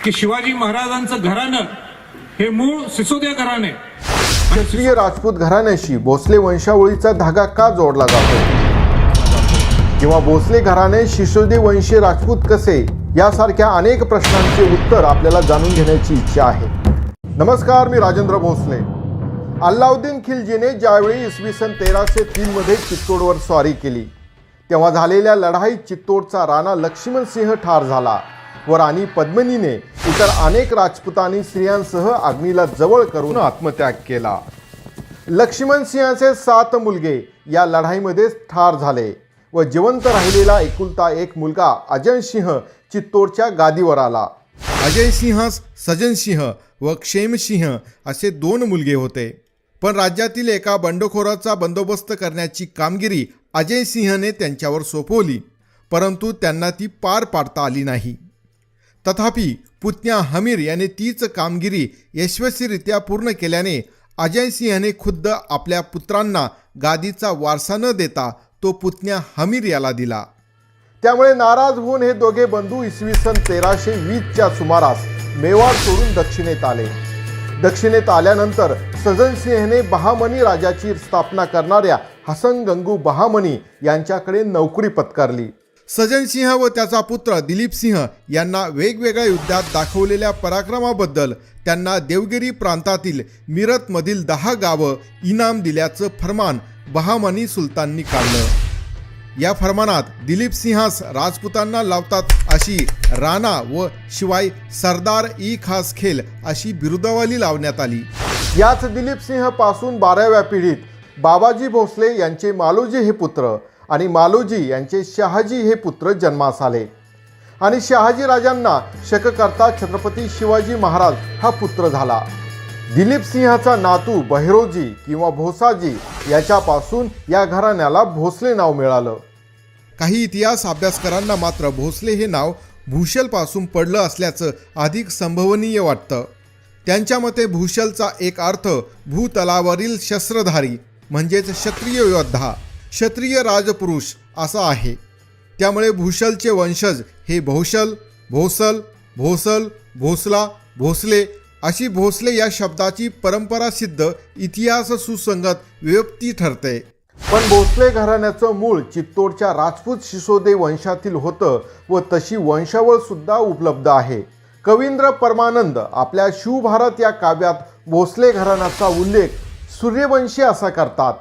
की शिवाजी महाराजांचं घराणं हे मूळ सिसोदिया घराणे क्षत्रिय राजपूत घराण्याशी भोसले वंशावळीचा धागा का जोडला जातो किंवा भोसले घराणे सिसोदिया वंशीय राजपूत कसे यासारख्या अनेक प्रश्नांचे उत्तर आपल्याला जाणून घेण्याची इच्छा आहे। नमस्कार, मी राजेंद्र भोसले। अल्लाउद्दीन खिलजीने ज्यावेळी इसवी सन 1303 मध्ये चित्तोडवर स्वारी केली तेव्हा झालेल्या लढाईत चित्तोडचा राणा लक्ष्मणसिंह ठार झाला व राणी पद्मिनीने इतर अनेक राजपुतांनी स्त्रियांसह अग्नीला जवळ करून आत्मत्याग केला। लक्ष्मणसिंहाचे 7 मुलगे या लढाईमध्ये ठार झाले व जिवंत राहिलेला एकुलता एक मुलगा अजयसिंह चित्तोडच्या गादीवर आला। अजयसिंहास सजनसिंह व क्षेमसिंह असे 2 मुलगे होते, पण राज्यातील एका बंडखोराचा बंदोबस्त करण्याची कामगिरी अजयसिंहने त्यांच्यावर सोपवली, परंतु त्यांना ती पार पाडता आली नाही। तथापि पुतण्या हमीर याने तीच कामगिरी यशस्वीरित्या पूर्ण केल्याने अजयसिंहने खुद्द आपल्या पुत्रांना गादीचा वारसा न देता तो पुतण्या हमीर याला दिला। त्यामुळे नाराज होऊन हे दोघे बंधू इसवी सन 1320च्या सुमारास मेवाड सोडून दक्षिणेत आले। दक्षिणेत आल्यानंतर सजनसिंहने बहामनी राजाची स्थापना करणाऱ्या हसन गंगू बहामनी यांच्याकडे नोकरी पत्करली। सजनसिंह व त्याचा पुत्र दिलीपसिंह यांना वेगवेगळ्या युद्धात दाखवलेल्या पराक्रमाबद्दल त्यांना देवगिरी प्रांतातील मिरतमधील 10 गावं इनाम दिल्याचं फरमान बहामनी सुलताननी काढलं। या फरमानात दिलीपसिंहास राजपुतांना लावतात अशी राणा व शिवाय सरदार ई खास खेल अशी बिरुदावली लावण्यात आली। याच दिलीपसिंह पासून 12व्या पिढीत बाबाजी भोसले यांचे मालोजी हे पुत्र आणि मालोजी यांचे शहाजी हे पुत्र जन्मास आले आणि शहाजी राजांना शककर्ता छत्रपती शिवाजी महाराज हा पुत्र झाला। दिलीपसिंहाचा नातू बहिरोजी किंवा भोसाजी याच्यापासून या घराण्याला भोसले नाव मिळालं। काही इतिहास अभ्यासकारांना मात्र भोसले हे नाव भूषलपासून पडलं असल्याचं अधिक संभवनीय वाटतं। त्यांच्या मते भूषलचा एक अर्थ भूतलावरील शस्त्रधारी म्हणजेच क्षत्रिय योद्धा, क्षत्रिय राजपुरुष असा आहे। त्यामुळे भूषलचे वंशज हे भोसल, भोसल, भोसल, भोसला, भोसले अशी भोसले या शब्दाची परंपरा सिद्ध इतिहास सुसंगत व्युत्पत्ती ठरते। पण भोसले घराण्याचं मूळ चित्तोडच्या राजपूत सिसोदे वंशातील होतं व तशी वंशावळ सुद्धा उपलब्ध आहे। कवींद्र परमानंद आपल्या शिवभारत या काव्यात भोसले घराण्याचा उल्लेख सूर्यवंशी असा करतात।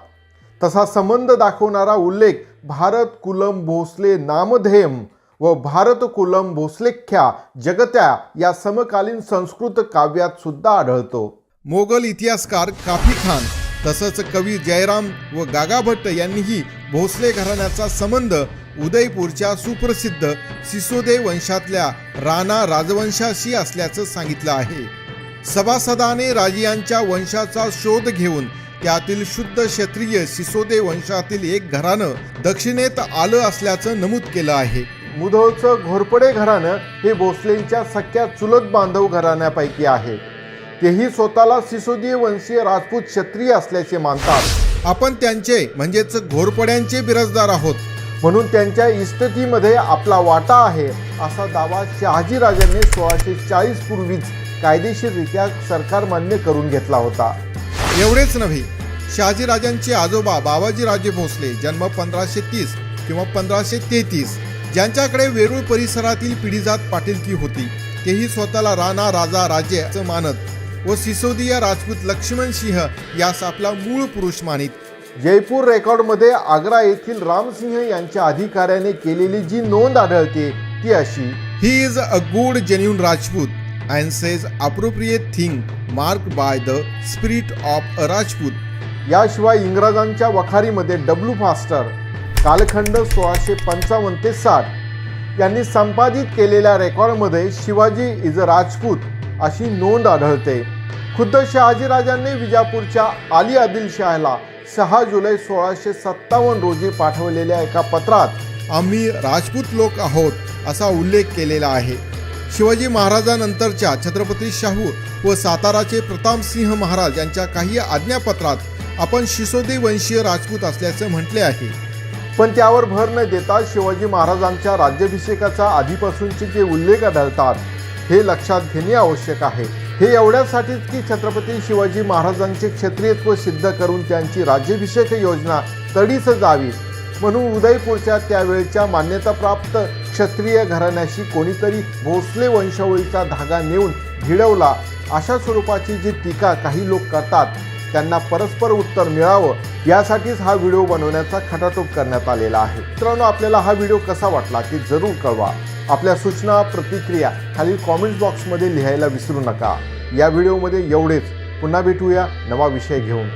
तसा संबंध दाखवणारा उल्लेख भारत कुलम भोसले नामधेयम व भारत कुलम भोसलेख्या जगत्या या समकालीन संस्कृत काव्यात सुद्धा आढळतो। मोगल इतिहासकार काफी खान तसंच कवी जयराम व गागा भट्ट यांनीही भोसले घराण्याचा संबंध उदयपूरच्या सुप्रसिद्ध सिसोदे वंशातल्या राणा राजवंशाशी असल्याचं सांगितलं आहे। सभासदाने राजियांच्या वंशाचा शोध घेऊन त्यातील शुद्ध क्षत्रिय सिसोदे वंशातील एक घराणं दक्षिणेत आलं असल्याचं नमूद केलं आहे। मुधोळचं घोरपडे घराणं हे भोसलेंच्या सख्या चुलत बांधव घराण्यापैकी आहे। तेही स्वतःला सिसोदीय वंशीय राजपूत क्षत्रिय असल्याचे मानतात। आपण त्यांचे म्हणजेच घोरपड्यांचे बिराजदार आहोत म्हणून त्यांच्या इस्टेटीमध्ये आपला वाटा आहे असा दावा शहाजी राजांनी 1640 पूर्वीच कायदेशीररित्या सरकार मान्य करून घेतला होता। एवढेच नव्हे, शहाजी राजांचे आजोबा बाबाजी राजे भोसले जन्म 1530 किंवा 1533 ज्यांच्याकडे वेरूळ परिसरातील पिढीजात पाटीलकी होती, तेही स्वतःला राणा राजा राजे असं मानत व सिसोदिया राजपूत लक्ष्मणसिंह यास आपला मूळ पुरुष मानित। जयपूर रेकॉर्डमध्ये आग्रा येथील रामसिंह यांच्या अधिकाऱ्याने केलेली जी नोंद आढळते ती अशी: he is a good genuine Rajput and says appropriate thing marked by the spirit of a Rajput। याशिवाय इंग्रजांच्या वखारीमध्ये डब्ल्यू फास्टर कालखंड 1655 ते 60 यांनी संपादित केलेल्या रेकॉर्डमध्ये शिवाजी इज अ राजपूत अशी नोंद आढळते। खुद्द शहाजी राजांनी विजापूरच्या आली आदिलशाहला 6 जुलै 1657 रोजी पाठवलेल्या एका पत्रात आम्ही राजपूत लोक आहोत असा उल्लेख केलेला आहे। शिवाजी महाराजांनंतरच्या छत्रपती शाहू व साताराचे प्रतापसिंह महाराज यांच्या काही आज्ञापत्रात आपण सिसोदे वंशीय राजपूत असल्याचे म्हटले आहे। पण त्यावर भर न देता शिवाजी महाराजांच्या राज्याभिषेकाचा आधीपासूनचे जे उल्लेख आढळतात हे लक्षात घेणे आवश्यक आहे। हे एवढ्यासाठीच की छत्रपती शिवाजी महाराजांचे क्षत्रियत्व सिद्ध करून त्यांची राज्याभिषेक योजना तडीस जावी म्हणून उदयपूरच्या त्यावेळच्या मान्यताप्राप्त क्षत्रिय घराण्याशी कोणीतरी भोसले वंशावळीचा धागा नेऊन भिडवला, अशा स्वरूपाची जी टीका काही लोक करतात त्यांना परस्पर उत्तर मिळावं यासाठीच हा व्हिडिओ बनवण्याचा खटाटोप करण्यात आलेला आहे। मित्रांनो, आपल्याला हा व्हिडिओ कसा वाटला की जरूर कळवा। आपल्या सूचना प्रतिक्रिया खालील कॉमेंट्स बॉक्समध्ये लिहायला विसरू नका। या व्हिडिओमध्ये एवढेच, पुन्हा भेटूया नवा विषय घेऊन।